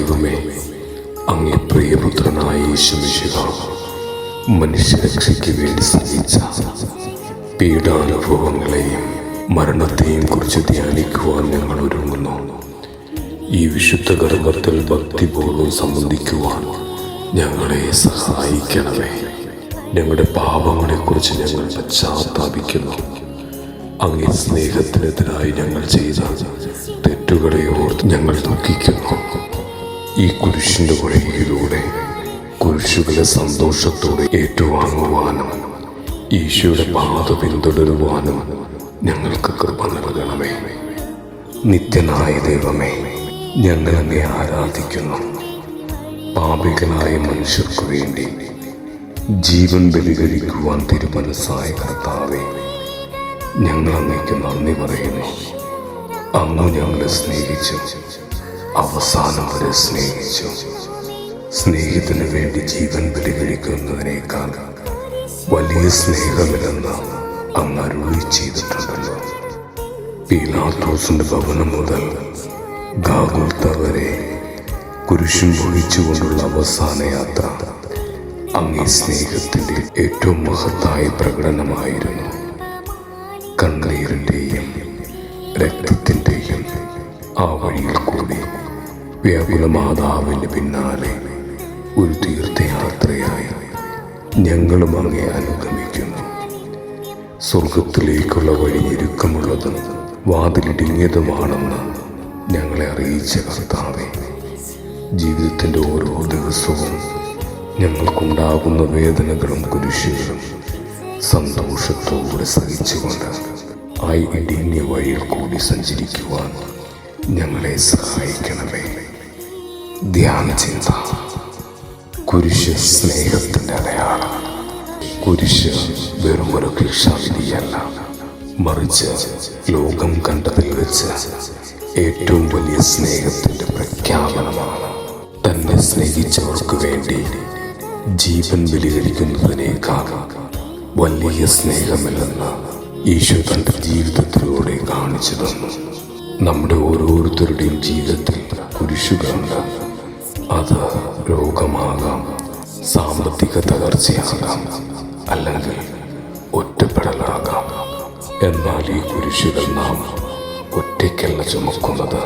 ദൈവമേ, അങ്ങേ പ്രിയപുത്രനായ യേശുമിശിഹ മനുഷ്യരക്ഷയ്ക്ക് വേണ്ടി സഹിച്ച പീഡാനുഭവങ്ങളെയും മരണത്തെയും കുറിച്ച് ധ്യാനിക്കുവാൻ ഞങ്ങൾ ഒരുങ്ങുന്നു. ഈ വിശുദ്ധ കർമ്മത്തിൽ ഭക്തിപൂർവ്വം സംബന്ധിക്കുവാൻ ഞങ്ങളെ സഹായിക്കണമേ. ഞങ്ങളുടെ പാപങ്ങളെക്കുറിച്ച് ഞങ്ങൾ പശ്ചാത്താപിക്കുന്നു. അങ്ങേ സ്നേഹത്തിനെതിരായി ഞങ്ങൾ ചെയ്ത തെറ്റുകളെ ഓർത്ത് ഞങ്ങൾ ദുഃഖിക്കുന്നു. ഈ കുരിശിൻ്റെ വഴിയിലൂടെ കുരിശുകളെ സന്തോഷത്തോടെ ഏറ്റുവാങ്ങുവാനും ഈശോയുടെ പാത പിന്തുടരുവാനും ഞങ്ങൾക്ക് കൃപ നൽകണമേ. നിത്യനായ ദൈവമേ, ഞങ്ങൾ അങ്ങേ ആരാധിക്കുന്നു. പാപികളായ മനുഷ്യർക്കു വേണ്ടി ജീവൻ ബലികഴിക്കുവാൻ തിരുമനസ്സായ കർത്താവേ, ഞങ്ങൾ അങ്ങേക്ക് നന്ദി പറയുന്നു. അങ്ങ് ഞങ്ങളെ സ്നേഹിച്ചു, അവസാനം വരെ സ്നേഹിച്ചു. സ്നേഹത്തിന് വേണ്ടി ജീവൻ ബലികഴിക്കുന്നതിനേക്കാൾ വലിയ സ്നേഹമില്ലെന്ന് അങ്ങ് അരുളി ചെയ്തിട്ടുണ്ടല്ലോ. പീലാത്തോസിന്റെ ഭവനം മുതൽ ഗാഗുൽത്ത വരെ കുരിശും പൊഴിച്ചുകൊണ്ടുള്ള അവസാന യാത്ര അങ്ങേ സ്നേഹത്തിന്റെ ഏറ്റവും മഹത്തായ പ്രകടനമായിരുന്നു. കണ്ണീരിന്റെയും രക്തത്തിന്റെയും ആ വഴിയിൽ കൂടി വ്യാകുല മാതാവിന്റെ പിന്നാലെ ഒരു തീർത്ഥയാത്രയായി ഞങ്ങളും അങ്ങേ അനുഗമിക്കുന്നു. സ്വർഗത്തിലേക്കുള്ള വഴി ഞെരുക്കമുള്ളതും വാതിലിടുങ്ങിയതുമാണെന്ന് ഞങ്ങളെ അറിയിച്ച കർത്താവേ, ജീവിതത്തിൻ്റെ ഓരോ ദിവസവും ഞങ്ങൾക്കുണ്ടാകുന്ന വേദനകളും കുരിശുകളും സന്തോഷത്തോടെ സഹിച്ചുകൊണ്ട് ആ ഇടുങ്ങിയ വഴിയിൽ കൂടി സഞ്ചരിക്കുവാൻ ഞങ്ങളെ സഹായിക്കണമേ. ധ്യാന ചിന്ത. കുരിശ് സ്നേഹത്തിൻ്റെ അടയാളമാണ്. കുരിശ് വെറുമൊരു ശിക്ഷാവിധിയല്ല, മറിച്ച് ലോകം കണ്ടതിൽ വെച്ച് ഏറ്റവും വലിയ സ്നേഹത്തിൻ്റെ പ്രഖ്യാപനമാണ്. തന്നെ സ്നേഹിച്ചവർക്ക് വേണ്ടി ജീവൻ ബലികഴിക്കുന്നതിനേക്കാൾ വലിയ സ്നേഹമില്ലെന്ന് ഈശോ തൻ്റെ ജീവിതത്തിലൂടെ കാണിച്ചു തന്നു. നമ്മുടെ ഓരോരുത്തരുടെയും ജീവിതത്തിൽ കുരിശുകളുണ്ട്. അത് രോഗമാകാം, സാമ്പത്തിക തകർച്ചയാകാം, അല്ലെങ്കിൽ ഒറ്റപ്പെടലാകാം. എന്നാൽ ഈ കുരിശുകൾ നാം ഒറ്റയ്ക്കല്ല ചുമക്കുന്നത്.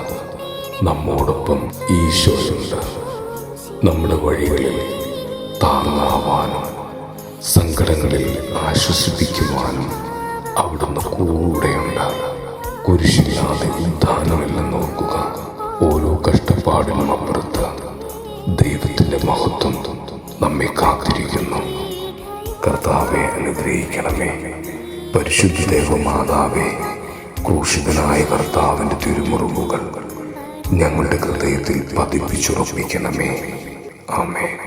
നമ്മോടൊപ്പം ഈശോയുണ്ട്. നമ്മുടെ വഴികളിൽ താങ്ങാവാനും സങ്കടങ്ങളിൽ ആശ്വസിപ്പിക്കുവാനും അവിടുന്ന് കൂടെയുണ്ട്. കുരിശില്ലാതെ ഉദ്ധാനമില്ലെന്ന് ഓർക്കുക. ഓരോ കഷ്ടപ്പാടിനും അപ്പുറത്ത് ദൈവത്തിൻ്റെ മഹത്വം നമ്മെ കാത്തിരിക്കുന്നു. കർത്താവെ അനുഗ്രഹിക്കണമേ. പരിശുദ്ധ ദേവമാതാവേ, ക്രൂശിതനായ കർത്താവിൻ്റെ തിരുമുറിവുകൾ ഞങ്ങളുടെ ഹൃദയത്തിൽ പതിപ്പിച്ചുറപ്പിക്കണമേ. ആമേൻ.